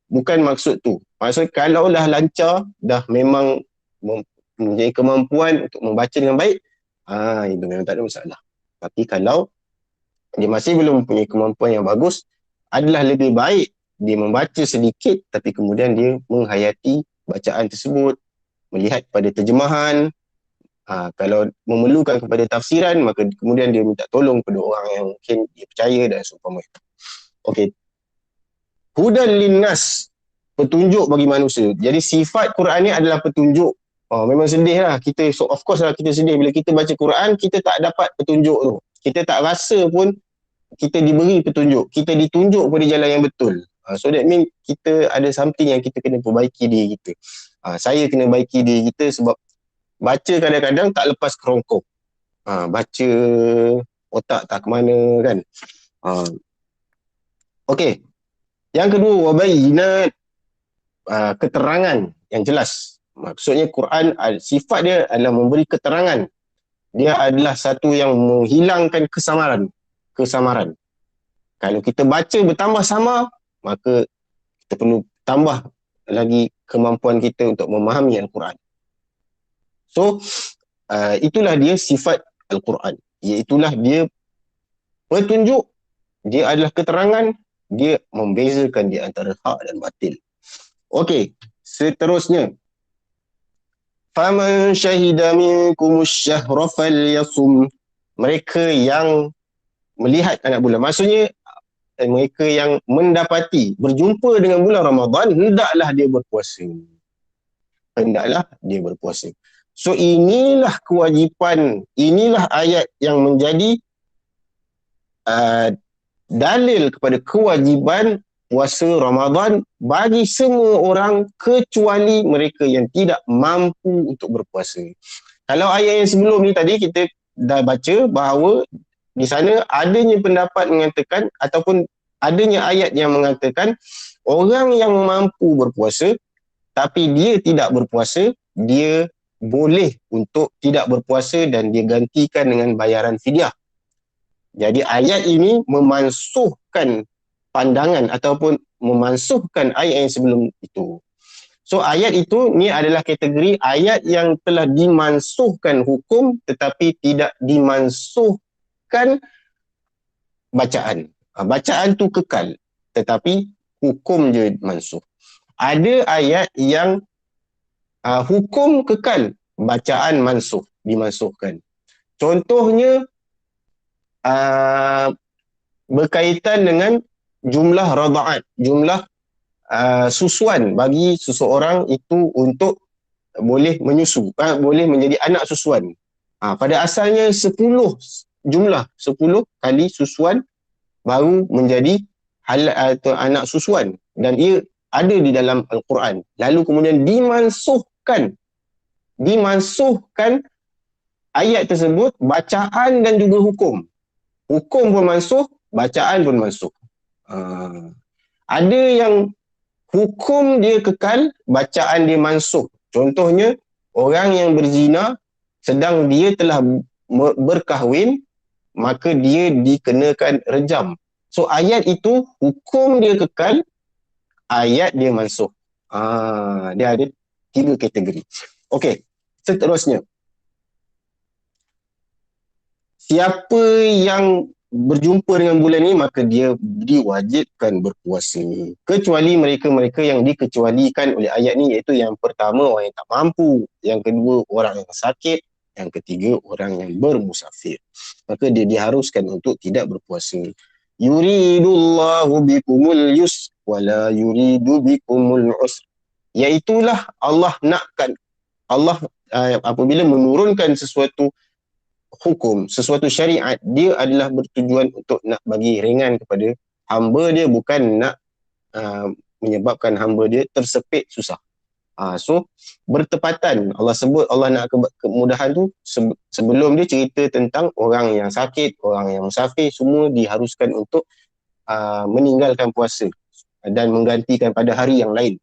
Bukan maksud tu. Maksud kalau dah lancar, dah memang mempunyai kemampuan untuk membaca dengan baik, itu memang tak ada masalah. Tapi kalau dia masih belum mempunyai kemampuan yang bagus, adalah lebih baik dia membaca sedikit tapi kemudian dia menghayati bacaan tersebut, melihat pada terjemahan. Kalau memerlukan kepada tafsiran, maka kemudian dia minta tolong kepada orang yang mungkin dia percaya dan seumpamanya. Okey. Hudan linnas, petunjuk bagi manusia. Jadi sifat Quran ni adalah petunjuk. Memang sedih lah kita, so of course lah kita sedih bila kita baca Quran, kita tak dapat petunjuk tu. Kita tak rasa pun kita diberi petunjuk, kita ditunjuk pada jalan yang betul. So that means kita ada something yang kita kena perbaiki diri kita. Saya kena baiki diri kita sebab baca kadang-kadang tak lepas kerongkong. Baca otak tak ke mana kan. Okey. Yang kedua, wabayinat, keterangan yang jelas. Maksudnya Quran, sifat dia adalah memberi keterangan. Dia adalah satu yang menghilangkan kesamaran. Kalau kita baca bertambah sama, maka kita perlu tambah lagi kemampuan kita untuk memahami Al-Quran. So, itulah dia sifat Al-Quran. Iaitulah dia petunjuk, dia adalah keterangan, dia membezakan di antara hak dan batil. Okey, seterusnya. Faman syahida minkumus syahra falyasum. Mereka yang melihat anak bulan. Maksudnya, mereka yang mendapati, berjumpa dengan bulan Ramadan, hendaklah dia berpuasa. So, inilah kewajipan, inilah ayat yang menjadi dalil kepada kewajiban puasa Ramadan bagi semua orang kecuali mereka yang tidak mampu untuk berpuasa. Kalau ayat yang sebelum ni tadi kita dah baca bahawa di sana adanya pendapat mengatakan ataupun adanya ayat yang mengatakan orang yang mampu berpuasa tapi dia tidak berpuasa, dia boleh untuk tidak berpuasa dan dia gantikan dengan bayaran fidyah. Jadi ayat ini memansuhkan pandangan ataupun memansuhkan ayat yang sebelum itu. So ayat itu ni adalah kategori ayat yang telah dimansuhkan hukum tetapi tidak dimansuhkan bacaan. Bacaan tu kekal tetapi hukum je mansuh. Ada ayat yang hukum kekal, bacaan dimansuhkan. Contohnya berkaitan dengan jumlah rada'at, jumlah susuan bagi seseorang itu untuk boleh menyusu, boleh menjadi anak susuan. Pada asalnya 10 kali susuan baru menjadi atau anak susuan dan ia ada di dalam Al-Quran. Lalu kemudian dimansuhkan ayat tersebut, bacaan dan juga hukum. Hukum pun mansuh, bacaan pun mansuh. Ada yang hukum dia kekal, bacaan dia mansuh. Contohnya, orang yang berzina sedang dia telah berkahwin, maka dia dikenakan rejam. So ayat itu hukum dia kekal, ayat dia mansuh. Dia ada 3 kategori. Okey, seterusnya. Siapa yang berjumpa dengan bulan ni maka dia diwajibkan berpuasa. Kecuali mereka-mereka yang dikecualikan oleh ayat ni, iaitu yang pertama orang yang tak mampu, yang kedua orang yang sakit, yang ketiga orang yang bermusafir. Maka dia diharuskan untuk tidak berpuasa. Yuridullahu bikumul yus wala yuridu bikumul usr. Iaitulah Allah nakkan, Allah apabila menurunkan sesuatu hukum, sesuatu syariat, dia adalah bertujuan untuk nak bagi ringan kepada hamba dia, bukan nak menyebabkan hamba dia tersepit susah. So bertepatan, Allah sebut Allah nak kemudahan tu sebelum dia cerita tentang orang yang sakit, orang yang musafir, semua diharuskan untuk meninggalkan puasa dan menggantikan pada hari yang lain.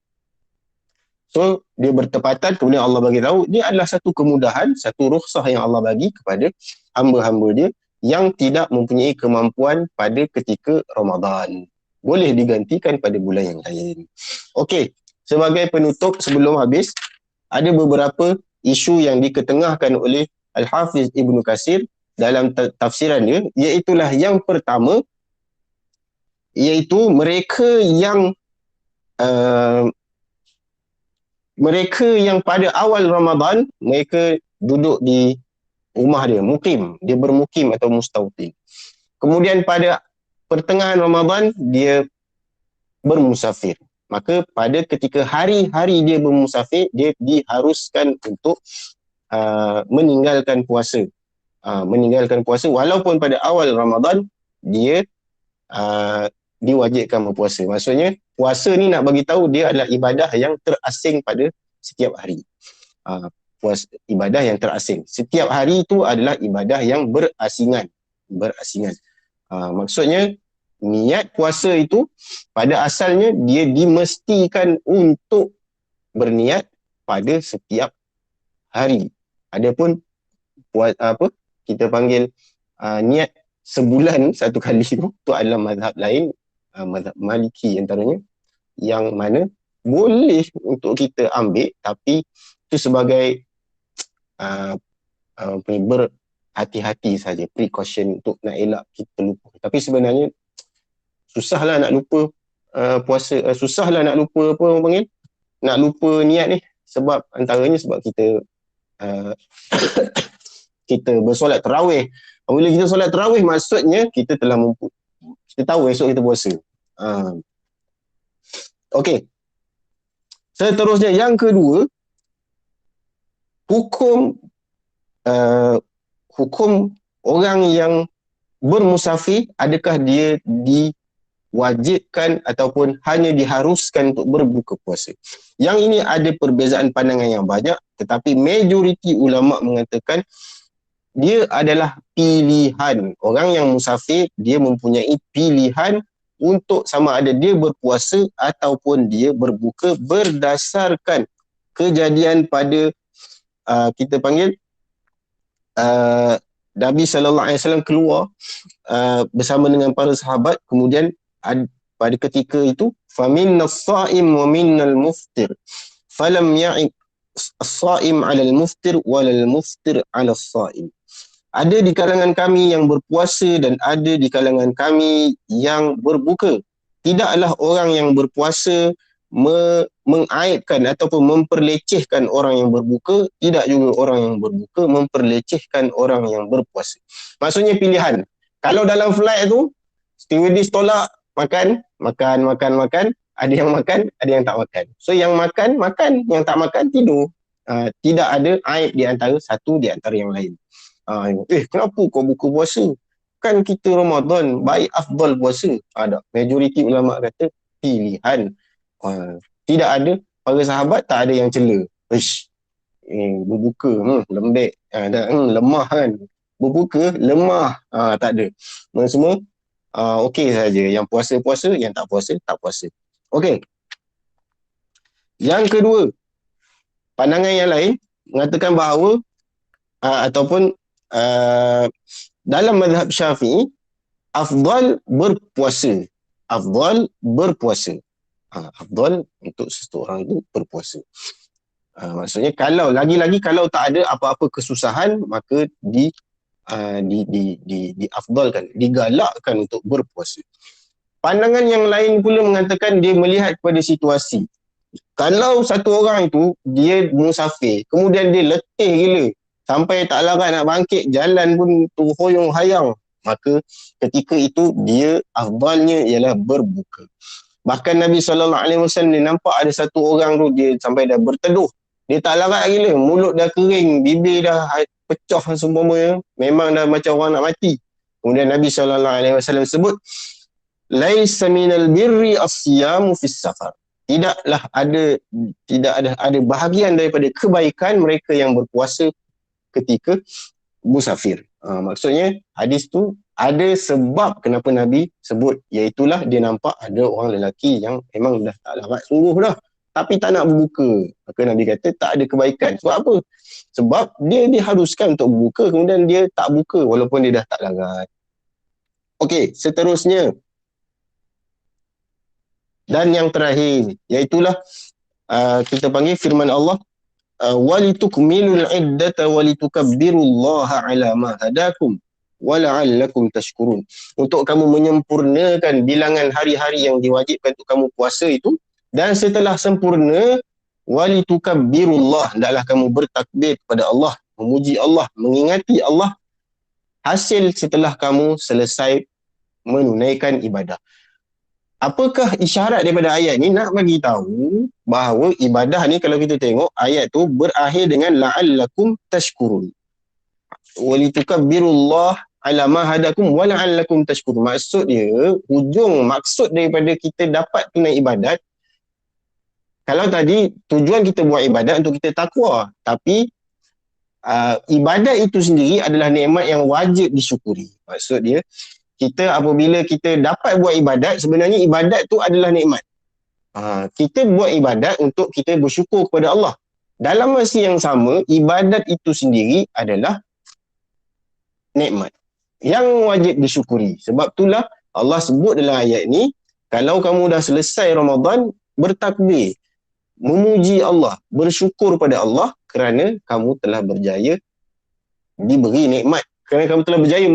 So dia bertepatan, kemudian Allah bagi tahu dia adalah satu kemudahan, satu rukhsah yang Allah bagi kepada hamba-hamba dia yang tidak mempunyai kemampuan pada ketika Ramadan. Boleh digantikan pada bulan yang lain. Okey, sebagai penutup sebelum habis, ada beberapa isu yang diketengahkan oleh Al-Hafiz Ibnu Katsir dalam tafsiran dia, iaitulah yang pertama, iaitu mereka yang pada awal Ramadan, mereka duduk di rumah dia, dia bermukim atau mustautin. Kemudian pada pertengahan Ramadan, dia bermusafir. Maka pada ketika hari-hari dia bermusafir, dia diharuskan untuk meninggalkan puasa. Walaupun pada awal Ramadan, dia diwajibkan berpuasa. Maksudnya, puasa ni nak bagi tahu dia adalah ibadah yang terasing pada setiap hari. ibadah yang terasing. Setiap hari itu adalah ibadah yang berasingan. Maksudnya niat puasa itu pada asalnya dia dimestikan untuk berniat pada setiap hari. Adapun kita panggil niat sebulan satu kali itu adalah mazhab lain, mazhab Maliki antaranya, yang mana boleh untuk kita ambil, tapi itu sebagai berhati-hati saja, precaution untuk nak elak kita lupa. Tapi sebenarnya susahlah nak lupa puasa, susahlah nak lupa apa orang panggil, nak lupa niat ni, sebab antaranya sebab kita kita bersolat tarawih. Bila kita solat tarawih, maksudnya kita telah kita tahu esok kita puasa. Okey. Seterusnya yang kedua, hukum orang yang bermusafir, adakah dia diwajibkan ataupun hanya diharuskan untuk berbuka puasa? Yang ini ada perbezaan pandangan yang banyak, tetapi majoriti ulama mengatakan dia adalah pilihan. Orang yang musafir, dia mempunyai pilihan untuk sama ada dia berpuasa ataupun dia berbuka berdasarkan kejadian pada kita panggil Nabi SAW keluar bersama dengan para sahabat, kemudian pada ketika itu فَمِنَّ الصَّائِمْ وَمِنَّ الْمُفْتِرِ فَلَمْ يَعِبْ الصَّائِمْ عَلَى الْمُفْتِرِ وَلَا الْمُفْتِرِ عَلَى الصَّائِمِ. Ada di kalangan kami yang berpuasa dan ada di kalangan kami yang berbuka. Tidaklah orang yang berpuasa mengaibkan ataupun memperlecehkan orang yang berbuka, tidak juga orang yang berbuka memperlecehkan orang yang berpuasa. Maksudnya pilihan. Kalau dalam flight tu stewardess tolak makan, ada yang makan, ada yang tak makan. So yang makan, yang tak makan tidur. Tidak ada aib di antara satu di antara yang lain. Kenapa kau buka puasa? Kan kita Ramadan, baik afdal puasa. Ada majoriti ulama kata pilihan. Tidak ada, para sahabat tak ada yang cela. Berbuka, lembek, lemah kan. Berbuka, lemah, tak ada. Mereka semua okey saja. Yang puasa-puasa, yang tak puasa, tak puasa. Okey. Yang kedua, pandangan yang lain mengatakan bahawa ataupun dalam mazhab Syafi'i, afdal berpuasa. Afdal untuk seseorang itu berpuasa. Maksudnya kalau lagi-lagi kalau tak ada apa-apa kesusahan, maka diafdalkan, digalakkan untuk berpuasa. Pandangan yang lain pula mengatakan dia melihat kepada situasi. Kalau satu orang itu dia musafir, kemudian dia letih gila, sampai tak larat nak bangkit, jalan pun terhoyong hayang, maka ketika itu dia afdalnya ialah berbuka. Bahkan Nabi SAW dia nampak ada satu orang tu, dia sampai dah berteduh, dia tak larat gila, mulut dah kering, bibir dah pecah seumpamanya, memang dah macam orang nak mati. Kemudian Nabi SAW sebut, laisa minal birri as-siyamu fis safar. Tidak ada bahagian daripada kebaikan mereka yang berpuasa ketika musafir. Maksudnya hadis tu ada sebab kenapa Nabi sebut, iaitulah dia nampak ada orang lelaki yang memang dah tak larat sungguh dah, tapi tak nak berbuka. Maka Nabi kata tak ada kebaikan. Sebab apa? Sebab dia diharuskan untuk berbuka, kemudian dia tak buka walaupun dia dah tak larat. Okey, seterusnya. Dan yang terakhir, iaitulah kita panggil firman Allah, walitukmilul iddata walitukabbirullaha ala ma hadakum wala'allakum tashkurun. Untuk kamu menyempurnakan bilangan hari-hari yang diwajibkan untuk kamu puasa itu, dan setelah sempurna, walitukabbirullah, hendaklah kamu bertakbir kepada Allah, memuji Allah, mengingati Allah hasil setelah kamu selesai menunaikan ibadah. Apakah isyarat daripada ayat ni? Nak bagi tahu bahawa ibadah ni, kalau kita tengok ayat tu berakhir dengan la'allakum tashkurun. Walitukabbirullah ala ma hadakum wa la'allakum tashkurun. Maksud dia, maksud daripada kita dapat tunai ibadat, kalau tadi tujuan kita buat ibadat untuk kita takwa, tapi ibadat itu sendiri adalah nikmat yang wajib disyukuri. Maksud dia, kita apabila kita dapat buat ibadat, sebenarnya ibadat tu adalah nikmat. Kita buat ibadat untuk kita bersyukur kepada Allah. Dalam masa yang sama, ibadat itu sendiri adalah nikmat yang wajib disyukuri. Sebab itulah Allah sebut dalam ayat ni, kalau kamu dah selesai Ramadan, bertakbir, memuji Allah, bersyukur pada Allah kerana kamu telah berjaya diberi nikmat. Kerana kamu telah berjaya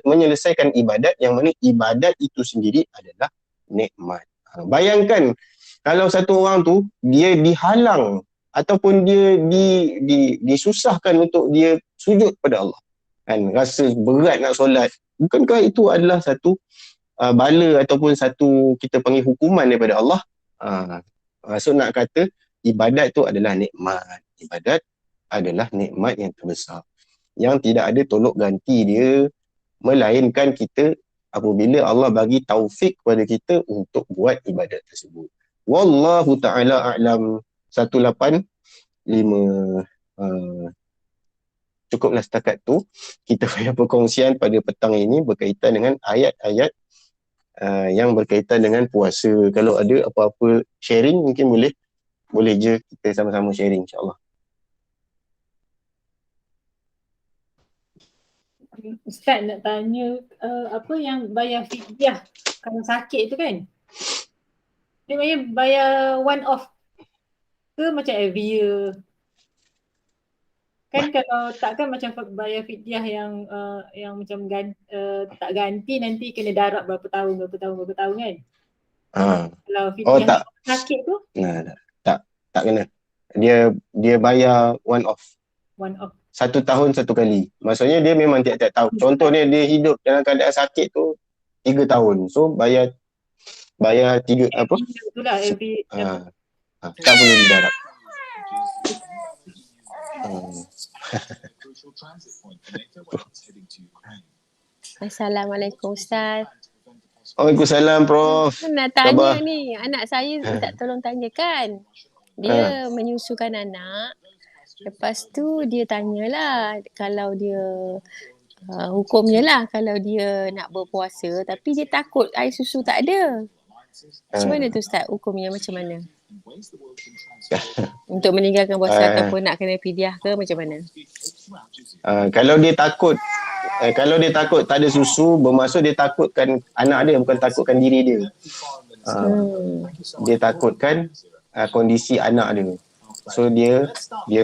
menyelesaikan ibadat, yang mana ibadat itu sendiri adalah nikmat. Bayangkan kalau satu orang tu dia dihalang ataupun dia disusahkan untuk dia sujud pada Allah. Kan rasa berat nak solat. Bukankah itu adalah satu bala ataupun satu kita panggil hukuman daripada Allah? Maksud nak kata ibadat tu adalah nikmat. Ibadat adalah nikmat yang terbesar, yang tidak ada tolok ganti dia, melainkan kita apabila Allah bagi taufik kepada kita untuk buat ibadat tersebut. Wallahu ta'ala a'lam. 185. Cukuplah setakat tu kita punya perkongsian pada petang ini berkaitan dengan ayat-ayat yang berkaitan dengan puasa. Kalau ada apa-apa sharing mungkin boleh je kita sama-sama sharing, insyaAllah. Ustaz nak tanya apa yang bayar fidyah kalau sakit tu kan? Dia bayar one off ke macam every year? Kan kalau takkan macam bayar fidyah yang macam tak ganti nanti kena darab berapa tahun kan? Kalau fidyah sakit tu? Tak kena. Dia bayar one off. One off. 1 tahun 1 kali. Maksudnya dia memang tiap-tiap tahun. Contohnya dia hidup dalam keadaan sakit tu 3 tahun. So bayar 3 apa? Itulah every tak perlu didarab. Assalamualaikum Ustaz. Waalaikumsalam Prof. Nak tanya ni, anak saya minta tolong tanyakan. Dia menyusukan anak. Lepas tu dia tanyalah kalau dia hukumnya lah kalau dia nak berpuasa tapi dia takut air susu tak ada. Macam mana tu Ustaz, hukumnya macam mana? Untuk meninggalkan puasa ataupun nak kena fidyah ke macam mana? Kalau dia takut tak ada susu, bermaksud dia takutkan anak dia, bukan takutkan diri dia. Dia takutkan kondisi anak dia. So dia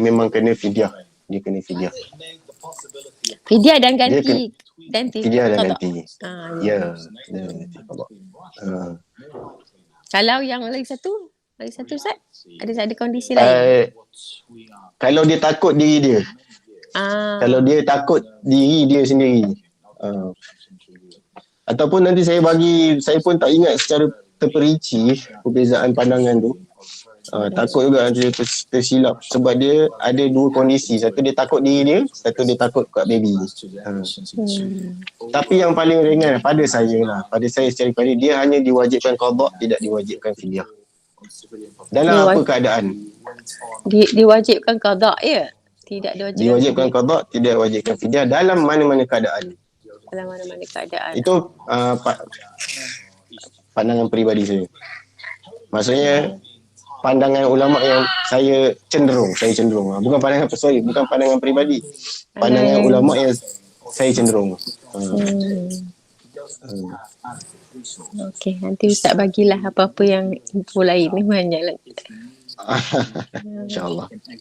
memang kena fidyah. Dia kena fidyah. Fidyah dan ganti. Fidyah dan ganti. Ya. Kalau yang lagi satu Ustaz, ada kondisi lain. Kalau dia takut diri dia. Kalau dia takut diri dia sendiri. Ataupun nanti saya pun tak ingat secara terperinci perbezaan pandangan tu. Takut juga nanti tersilap sebab dia ada 2 kondisi. Satu dia takut diri dia, satu dia takut kat baby. Tapi yang paling ringan pada saya secara pribadi, dia hanya diwajibkan qada, tidak diwajibkan fidyah. Dalam apa keadaan? Diwajibkan qada ya? Tidak diwajibkan qada, tidak diwajibkan fidyah dalam mana-mana keadaan. Dalam mana-mana keadaan. Itu pandangan peribadi saya. Maksudnya pandangan ulama yang saya cenderung. Bukan pandangan peribadi. Pandangan ulama yang saya cenderung. Okey, nanti Ustaz bagilah apa-apa yang info lain ni banyak lagi. InsyaAllah. Terima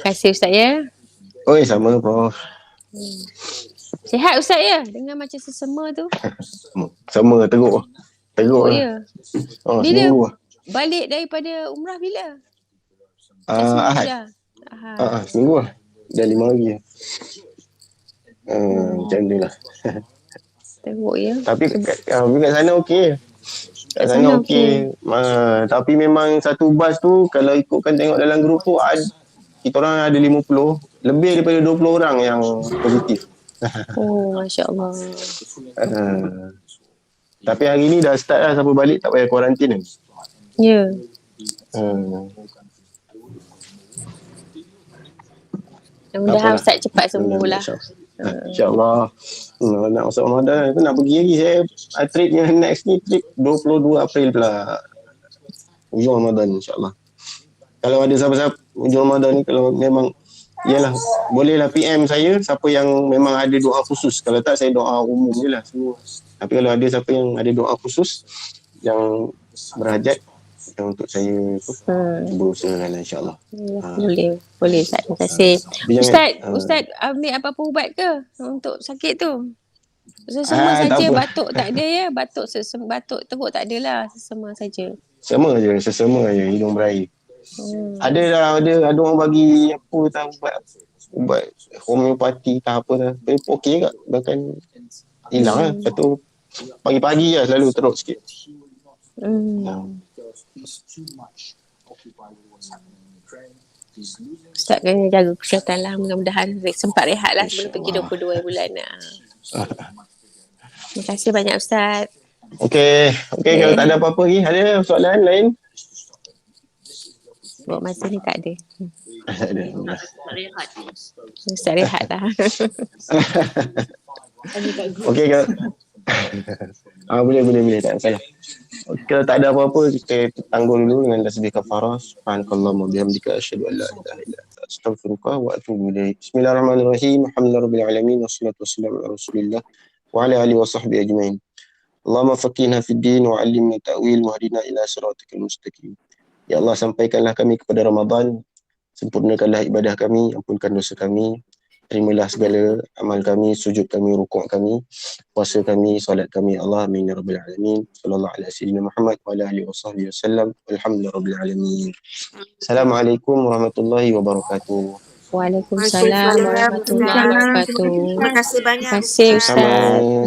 kasih Ustaz ya. Oi, sama Prof. Sihat Ustaz ya? Dengar macam sesama tu. Sama, teruk ya. Bila balik daripada umrah bila? Ahad. Seminggu lah. Dah 5 hari. Macam tu lah. Teruk ya. Tapi kat sana okey. Kat sana okey. Tapi memang satu bas tu kalau ikutkan tengok dalam grup tu kita orang ada 50, lebih daripada 20 orang yang positif. Oh, Masya Allah. Tapi hari ni dah start lah, siapa balik tak payah kuarantin kan? Ya. Mudah-mudahan Apalah. Ustaz cepat sembuh lah. InsyaAllah. Nak masuk Ramadan tu nak pergi lagi saya. Tripnya next ni trip 22 April pula. Hujung Ramadan insyaAllah. Kalau ada siapa-siapa hujung Ramadan ni, kalau memang yalah, bolehlah PM saya siapa yang memang ada doa khusus. Kalau tak saya doa umum je lah semua. Tapi kalau ada siapa yang ada doa khusus yang berhajat untuk saya tu, berusaha lah insyaAllah. Boleh Ustaz. Terima kasih. Jangan, Ustaz ambil apa-apa ubat ke untuk sakit tu? Sesama tak saja, apa. batuk tak ada ya? Batuk teruk tak adalah, sesama saja. Sesama je hidung berair. Ada orang bagi apa tahu ubat homeopati tak apa dah. Okey kat, bahkan hilang lah. Lepas tu pagi-pagi lah selalu teruk sikit. Ustaz kena jaga kesihatan lah. Mudah-mudahan sempat rehat lah sebelum pergi 22 bulan. Terima kasih banyak Ustaz. Okey, kalau tak ada apa-apa lagi, ada soalan lain? Buat masa ni tak ada. Tak ada. Ustaz rehat lah. Okey kalau boleh tak salah. Kalau tak ada apa-apa, kita tangguh dulu dengan tasbih kafarah. Subhanakallahumma bihamdika asyhadu an la ilaha illa anta astaghfiruka wa atubu ilaik. Bismillahirrahmanirrahim. Alhamdulillahi alamin wassalatu wassalamu ala Rasulillah wa ala alihi wa sahbihi ajmain. Allahumma faqihna fid din wa 'allimna ta'wil wa hdina ila siratikal mustaqim. Ya Allah, sampaikanlah kami kepada Ramadan, sempurnakanlah ibadah kami, ampunkan dosa kami, terimalah segala amal kami, sujud kami, rukuk kami, puasa kami, solat kami. Allah, amin ya rabbil alamin. Sallallahu alaihi wasallam Muhammad wa ala alihi wasahbihi wasallam. Alhamdulillahirabbil alamin. Assalamualaikum warahmatullahi wabarakatuh. Waalaikumsalam warahmatullahi wabarakatuh. Terima kasih banyak. Terima kasih Ustaz. Sama.